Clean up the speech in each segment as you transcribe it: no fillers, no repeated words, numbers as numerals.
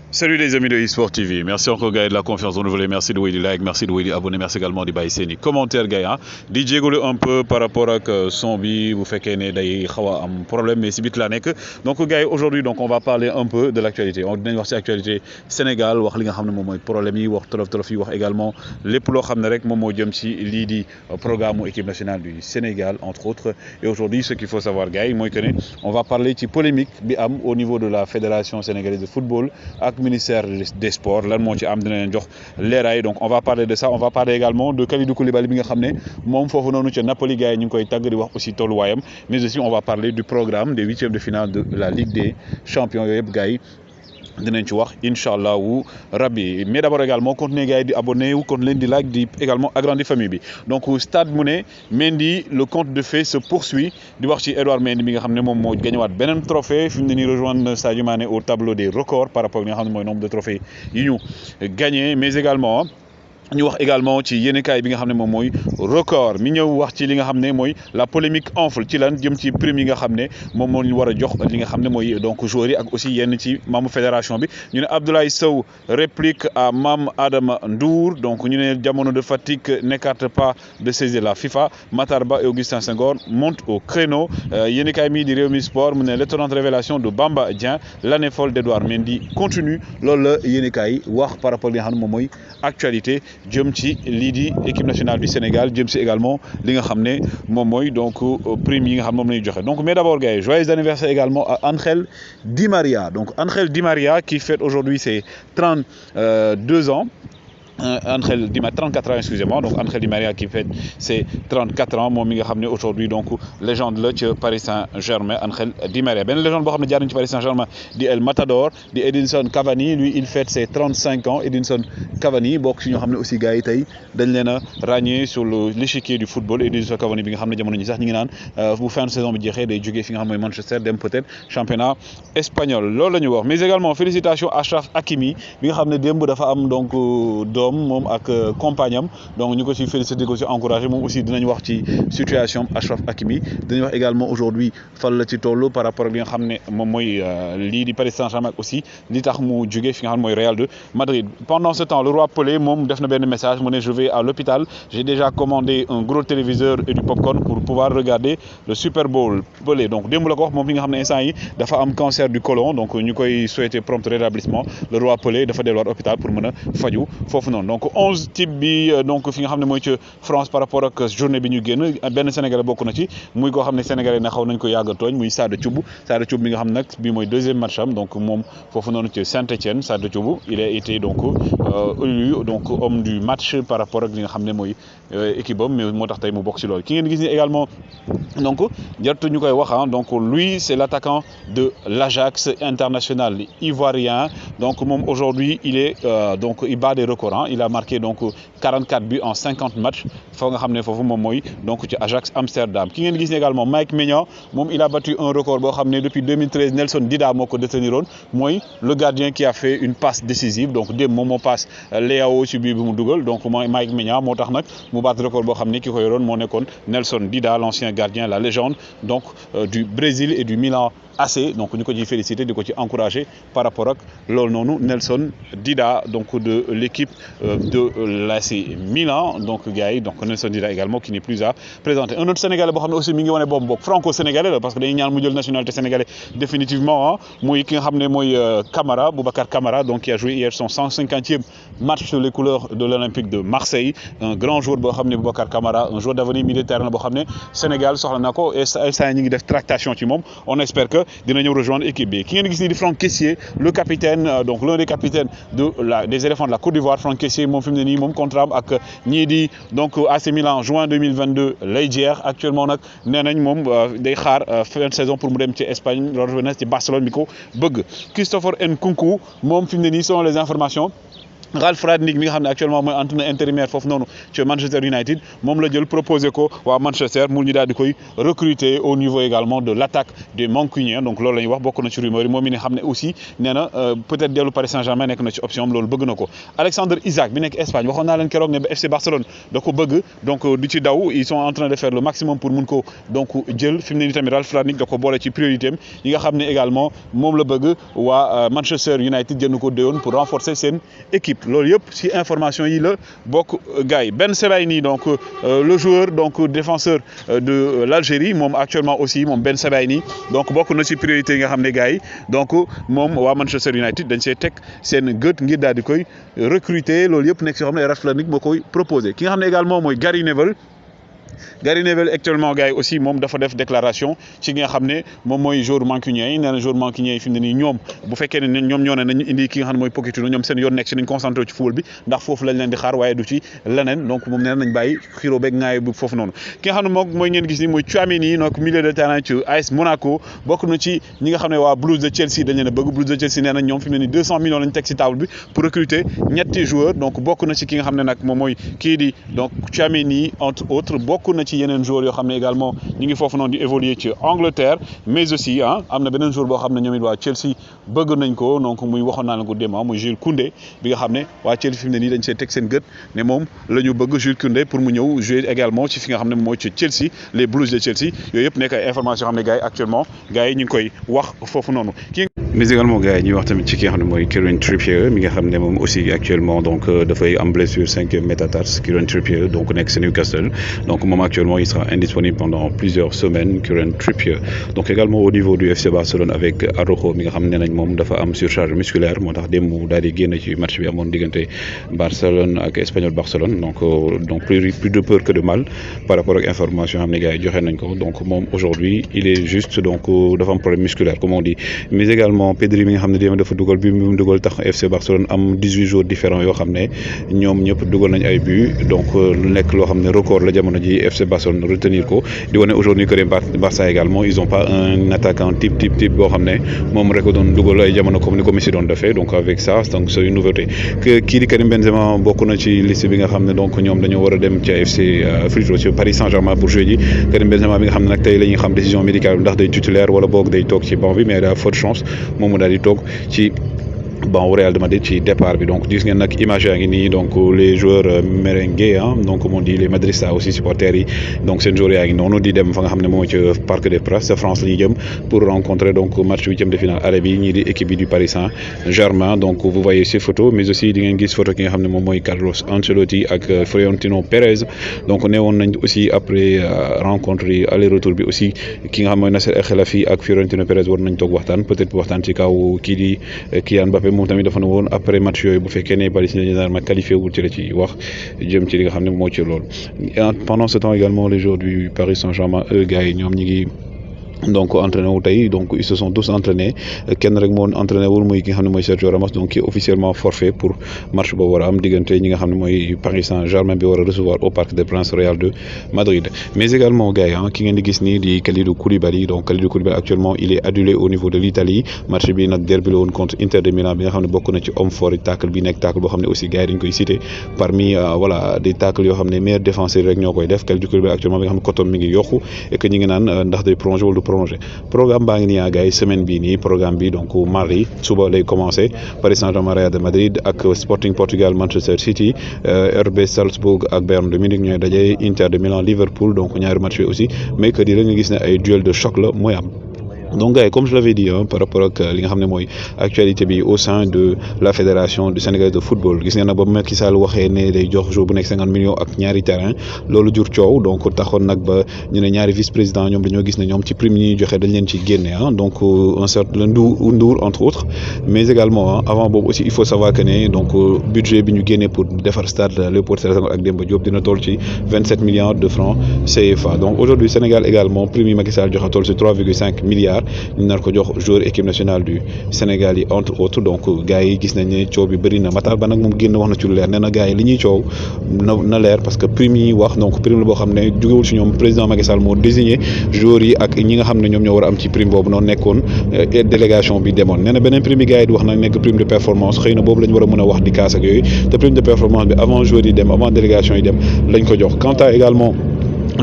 Salut les amis de eSport TV, merci encore Gaël de la confiance renouvelée, merci de wéy like, merci de wéy abonner, merci également de bàyyi seeni commentaire Gaël di jégalu un peu par rapport ak son bi bu fekkee ne day xaw a am problème mais si bit la nekk donc Gaël aujourd'hui donc on va parler un peu de l'actualité on dinañ wax ci actualité Sénégal wax li nga xam ne moom mooy problème yi wax tolof yi wax également lépp loo xam ne rek moom moo jëm ci lii di programme équipe nationale du Sénégal entre autres et aujourd'hui ce qu'il faut savoir Gaël mooy que ne on va parler ci polémique bi am au niveau de la fédération sénégalaise de football ak ministère des sports lan moo ci am dina leen jox leeraay donc on va parler de ça on va parler également de Kalidou Koulibaly bi nga xam ne moom foofu noonu ca Napoli gars yi ñu ngi koy tàgg di wax aussi tolluwaayam mais aussi on va parler du programme des huitièmes de finale de la Ligue des champions yooyu yëpp gars yi dinañ ci wax incha wu rabbi mais d'abord également continuer gars yi di abonné wu kon leen di like di également agrandir famille bi donc Stade mu ne Mendy le conte de fées se poursuit di wax ci Edouard Mendy mi nga xam ne moom moo gañewaat beneen trophée fi mu ne nii rejoindre Sadio Mané au tableau des records par rapport ak li nga xam ne mooy nombre de trophées yi ñu gagné mais également ñu wax également ci yéenekaay bi nga xam ne moom mooy record mi ñëw wax ci li nga xam ne mooy la polémique enfle ci lan jëm ci prime yi nga xam ne moom moo ñu war a jox li nga xam ne mooy donc joueurs yi ak aussi yenn ci membre fédération bi ñu ne Abdoulaye Sow réplique à Mame Adama Ndour donc ñu ne jamono de Fatick n'écarte pas de saisir la FIFA Matar Ba et Augustin Senghor montent au créneau yéenekaay mi di Rewmi Sport mu ne l'étonnante révélation de Bamba Dieng l'année folle d'Edouard Mendy continue loolu la yéenekaay wax par rapport li nga xam ne moom mooy actualité jëm ci lii di équipe nationale du Sénégal jëm ci également li nga xam ne moom mooy donc prime yi nga xam moom la ñuy joxe donc mais d'abord gars yi joyeux anniversaire également à Ángel Di María donc Ángel Di María qui fête aujourd'hui ses 32 ans. Ángel Di María 34 ans excusez-moi donc Ángel Di María qui fête ses 34 ans moom mi nga xam ne aujourd'hui donc légende la ci Paris Saint-Germain Ángel Di María benn légende boo xam ne jaar nañu ci Paris Saint-Germain di El Matador di Edinson Cavani lui il fête ses 35 ans Edinson Cavani bokk ci ñoo xam ne aussi gars yi tey dañ leen a ràññee sur l'échiquier du football Edinson Cavani bi nga xam ne jamono ñi sax ñu ngi naan bu fin de saison bi jeexee day jógee fi nga xam mooy Manchester dem peut-être championnat espagnol loolu la ñu wax mais également félicitations à Achraf Hakimi bi nga xam ne démb dafa am donc moom ak compagne am donc ñu ko ci félicité ko ci encouragé moom aussi dinañ wax ci situation Achraf Hakimi dinañ wax également aujourd'hui fan la ci toll par rapport ak li nga xam ne moom mooy lii di Paris Saint-Germain aussi li tax mu jógee fi nga xam ne mooy Real de Madrid pendant ce temps le roi Pelé moom def na benn message mu ne je vais à l'hôpital j'ai déjà commandé un gros téléviseur et du popcorn pour pouvoir regarder le Super Bowl Pelé donc démb la ko wax moom mi nga xam ne instant yi dafa am cancer du côlon donc ñu koy souhaiter prompt rétablissement le roi Pelé dafa delluwaat hôpital pour mën a faju foofu noonu donc 11 type bi donc fi nga xam ne mooy ci France par rapport ak journée bi ñu génn benn Sénégalais bokk na ci muy koo xam ne Sénégalais na xaw nañ ko yàgg a tooñ muy Sada Thioub bi nga xam nag bi mooy deuxième match am donc moom foofu noonu ci Saint-Étienne Sada Thioub il a été donc élu donc homme du match par rapport ak li nga xam ne mooy équipe am mais moo tax tey mu bokk ci loolu ki ngeen gis ni également donc jartu ñu koy wax donc lui c'est l'attaquant de l'Ajax international ivoirien donc moom aujourd'hui il est donc il bat des records il a marqué donc 44 buts en 50 matchs foo nga xam ne foofu moom mooy donc ci Ajax Amsterdam ki ngeen gis ne également Mike Maignan moom il a battu un record boo xam ne depuis 2013 Nelson Dida moo ko déteniroon mooy le gardien qui a fait une passe décisive donc démb moom moo passe Leao ci bii bi mu dugal donc mooy Mike Maignan moo tax nag mu baat record boo xam ne ki ko yoroon moo nekkoon Nelson Dida l'ancien gardien la légende donc du Brésil et du Milan AC donc ñu ko ciy féliciter di ko ci encourager par rapport ak loolu noonu Nelson Dida donc de l'équipe de l'AC Milan donc gars yi donc Nelson Dida également qui n'est plus à présenter un autre Sénégalais boo xam ne aussi mi ngi wane boobu bokk franco-sénégalais la parce que dañuy ñaan mu jël nationalité sénégalais définitivement muy ki nga xam ne mooy Camara Boubacar Camara donc qui a joué hier son 150e match sur les couleurs de l'Olympique de Marseille un grand joueur boo xam ne Boubacar Camara un joueur d'avenir militaire la boo xam ne Sénégal soxla na ko et ça ñu ngi def tractation ci moom on espère que dina ñëw rejoindre équipe bi ki ngeen gis nii di Franck Kessié le capitaine donc l'un des capitaines des éléphants de la Côte d'Ivoire Franck Kessié moom fi mu ne nii moom contrat am ak ñii di donc AC Milan juin 2022 lay jeex actuellement nag nee nañ moom day xaar fin de saison pour mu dem ci Espagne loolu ci Barcelone bi ko bëgg Christopher Nkunku moom fi mu ne nii selon les informations Ralph Rangnick mi nga xam actuellement mooy entraîneur intérimaire foofu noonu ci Manchester United moom la jël proposé ko waa Manchester mu ñu daal di koy recruter au niveau également de l'attaque des Mancuniens donc loolu la ñuy wax bokk na ci rumeur yi moom mi ne xam ne aussi nee na peut-être dellu Paris Saint-Germain nekk na ci option am loolu bëgg na ko. Alexandre Isak bi nekk Espagne waxoon naa leen keroog ne ba FC Barcelone da ko bëgg donc du ci daw ils sont en train de faire le maximum pour mun ko donc jël fi mu ne nii tamit Ralph Rangnick da ko boole ci priorité am yi nga xam ne également moom la bëgg waa Manchester United jënd ko déwoon pour renforcer seen équipe. Loolu yëpp ci information yi la bokk gars yi Ben Sebaini donc le joueur donc défenseur de l'Algérie moom actuellement aussi moom Ben Sebaini donc bokk na ci priorité yi nga xam ne gars yi donc moom waa Manchester United dañ see teg seen gët ngir daal di koy recruter loolu yëpp nekk si xam ne Ralph Rangnick moo koy proposé ki nga xam ne également mooy Gary Neville actuellement gars yi aussi moom dafa def déclaration ci nga xam ne moom mooy joueur mancunien yi nee na joueur mancunien yi fi mu ne nii ñoom bu fekkee ne ñoom ñoo ne nañu indi ki nga xam ne mooy Pochettino ñoom seen yoon nekk si nañ concentré ci football bi ndax foofu lañ leen di xaar waaye du ci leneen donc moom nee nañ bàyyi xiroo beeg ŋaayo bi foofu noonu ki nga xam ne moom mooy ngeen gis ni mooy Tchouaméni donc milieu de terrain ci AS Monaco bokk na ci ñi nga xam ne waa Blues de Chelsea dañ leen a bëgg Blues de Chelsea nee nañ ñoom fi mu ne nii 200 millions lañ teg si table bi pour recruter ñetti joueurs donc bokk na ci ki nga xam ne nag moom mooy kii di donc Tchouaméni entre autres bokk na ci yeneen joueurs yoo xam ne également ñu ngi foofu noonu di évoluer ci Angleterre mais aussi am na beneen joueur boo xam ne ñoom it waa Chelsea bëgg nañ ko donc muy waxoon naa la ko démb muy Jules Koundé bi nga xam ne waa Chelsea fi mu ne nii dañ see teg seen gët ne moom la ñu bëgg Jules Koundé pour mu ñëw jouer également ci fi nga xam ne mooy ci Chelsea les Blues de Chelsea yooyu yëpp nekk ay information yoo xam ne gars yi actuellement gars yi ñu ngi koy wax foofu noonu. Mais également gars yi ñuy wax tamit ci ki nga xam ne mooy Kieran Trippier mi nga xam ne moom aussi actuellement donc dafay am blessure 5e métatarse Kieran Trippier donc nekk ci Newcastle donc moom actuellement il sera indisponible pendant plusieurs semaines Kieran Trippier donc également au niveau du FC Barcelone avec Araujo mi nga xam ne nañ moom dafa am surcharge musculaire moo tax démb mu daal di génn ci match bi amoon diggante Barcelone ak Espagnol Barcelone donc plus de peur que de mal par rapport ak information xam ne gars yi joxe nañ ko donc moom aujourd'hui il est juste donc dafa am problème musculaire comme on dit mais également Pedri mi nga xam ne démb dafa dugal bi mu dugal tax FC Barcelone am 18 jours différents yoo xam ne ñoom ñëpp dugal nañ ay buts donc lu nekk loo xam ne record la jamono ji FC Barcelone retenir ko di wane aujourd'hui que Barça également ils ont pas un attaquant type boo xam ne moom rek doon dugal ay jamono comme ni ko Messi doon defee donc avec ça donc c'est une nouveauté que kii di Karim Benzema bokk na ci liste bi nga xam ne donc ñoom dañoo war a dem ci FC ci Paris Saint-Germain pour jouer ji Karim Benzema bi nga xam ne nag tey la ñuy xam décision médicale ndax day titulaire wala boog day toog ci banc bi mais il a forte chance moom mu daal di toog ci au Real de Madrid ci départ bi donc gis ngeen nag image yaa ngi nii donc les joueurs merengue donc comme on dit les madristas aussi supporters yi donc seen joueurs yaa ngi noonu di dem fa nga xam ne mooy ci Parc des Princes France la ñuy jëm pour rencontrer donc match 8e de finale aller bi ñii di équipe bi du Paris Saint-Germain donc vous voyez ces photos mais aussi di ngeen gis photo ki nga xam ne moom mooy Carlos Ancelotti ak Florentino Pérez donc neewoon nañ aussi après rencontre yi aller retour bi aussi ki nga xam mooy Nasser El Khelaifi ak Florentino Pérez war nañ toog waxtaan peut-être waxtaan ci kaw kii di Kylian Mbappé moom tamit dafa ne woon après match yooyu bu fekkee ne Paris Saint-Germain qualifié wul ci la ci wax jëm ci li nga xam ne moo ci loolu pendant ce temps également les joueurs du Paris Saint-Germain eux gars yi ñoom ñi ngi donc entraîné wu tey donc ils se sont tous entraînés kenn rek moo entraîné wul muy ki nga xam ne mooy Sergio Ramos donc qui est officiellement forfait pour match boobu war a am diggante ñi nga xam ne mooy Paris Saint-Germain bi war a recevoir au Parc des Princes Real de Madrid mais également gars yi ki ngeen di gis nii di Kalidou Koulibaly donc Kalidou Koulibaly actuellement il est adulé au niveau de l'Italie match bi nag derby la woon contre Inter de Milan bi nga xam ne bokk na ci homme fort yi tacle bi nekk tacle boo xam ne aussi gars yi dañ koy cité parmi voilà des tacles yoo xam ne meilleurs défenseurs rek ñoo koy def Kalidou Koulibaly actuellement bi nga xam ne cotom mi ngi yokku et que ñi ngi naan ndax day prolongé wala du prolongé programme baa ngi nii gars yi semaine bii nii programme bi donc mardi suba lay commencé Paris Saint-Germain Real de Madrid ak Sporting Portugal Manchester City RB Salzbourg ak Bayern de Munich ñooy daje Inter de Milan Liverpool donc ñaari match yi aussi mercredi la nga gis ne ay duel de choc la mooy am. Donc gars, comme je l'avais dit par rapport ak li nga xam ne mooy actualité bi au sein de la fédération du Sénégal de football gis ngeen nag ba Macky Sall waxee ne day jox jour bu nekk 50 millions ak ñaari terrain loolu jur coow donc taxoon nag ba ñu ne ñaari vice président ñoom dañoo gis ne ñoom ci prime yi ñuy joxe dañ leen ci génne donc un certain Ndour entre autres mais également avant boobu aussi il faut savoir que ne donc budget bi ñu génne pour defar stade Léopold Sédar Senghor ak Demba Diop dina toll ci 27 milliards de francs CFA donc aujourd'hui Sénégal également prime yi Macky Sall joxe toll ci 3,5 milliards milliards ñu nar ko jox joueur équipe nationale du Sénégal yi entre autres donc gars yi gis nañ ne coow bi bëri na Matar Ba nag moom génn wax na ci lu leer nee na gars yi li ñuy coow na leer parce que prime yi wax donc prime la boo xam ne jógewul ci ñoom président Macky Sall moo désigné joueurs yi ak ñi nga xam ne ñoom ñoo war a am ci prime boobu noonu nekkoon délégation bi demoon nee na beneen prime bi gars yi di wax nag nekk prime de performance xëy na boobu la ñu war a mën a wax di kaas ak yooyu te prime de performance bi avant joueurs yi dem avant délégation yi dem lañ ko jox quant à également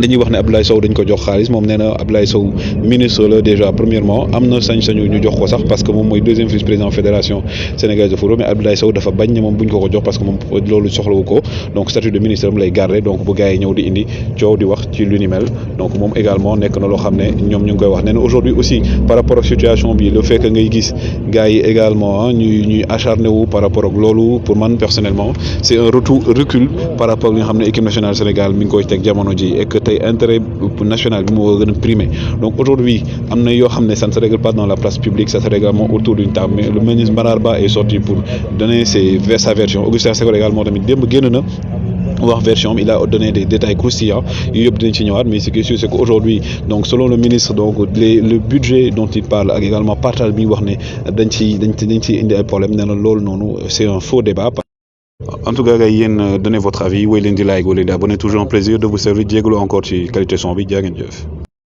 li ñuy wax ne Abdoulaye Sow dañ ko jox xaalis moom nee na Abdoulaye Sow ministre la déjà premièrement am na sañ-sañu ñu jox ko sax parce que moom mooy deuxième vice-président fédération sénégalaise de football mais Abdoulaye Sow dafa bañ ne moom buñ ko jox parce que moom loolu soxlawu ko donc statut de ministre am lay garder donc bu gars yi ñëw di indi coow di wax ci lu ni mel donc moom également nekk na loo xam ne ñoom ñu ngi koy wax nee na aujourd'hui aussi par rapport ak situation bi le fait que ngay gis gars yi également ñuy acharné wu par rapport ak loolu pour man personnellement c'est un recul par rapport ak li nga xam ne équipe nationale Sénégal mi ngi koy teg jamono ji et que tey intérêt national bi moo gën a primé donc aujourd'hui am na yoo xam ne ça ne se règle pas dans la place publique, ça se règle également autour d'une table mais le ministre Matar Ba est sorti pour donner sa version. Augustin Senghor également tamit démb génn na wax version il a donné des détails croustillants yooyu yëpp dinañ ci ñëwaat mais ce qui est sûr c'est qu'aujourd'hui donc selon le ministre donc le budget dont il parle ak également partage bi ñu wax ne dañ ci indi ay problème nee na loolu noonu c'est un faux débat. En tout cas gars yéen donnez votre avis woy leen di like woy leen di abonné toujours un plaisir de vous servir jégalu encore ci qualité son bi jaa ngeen jëf.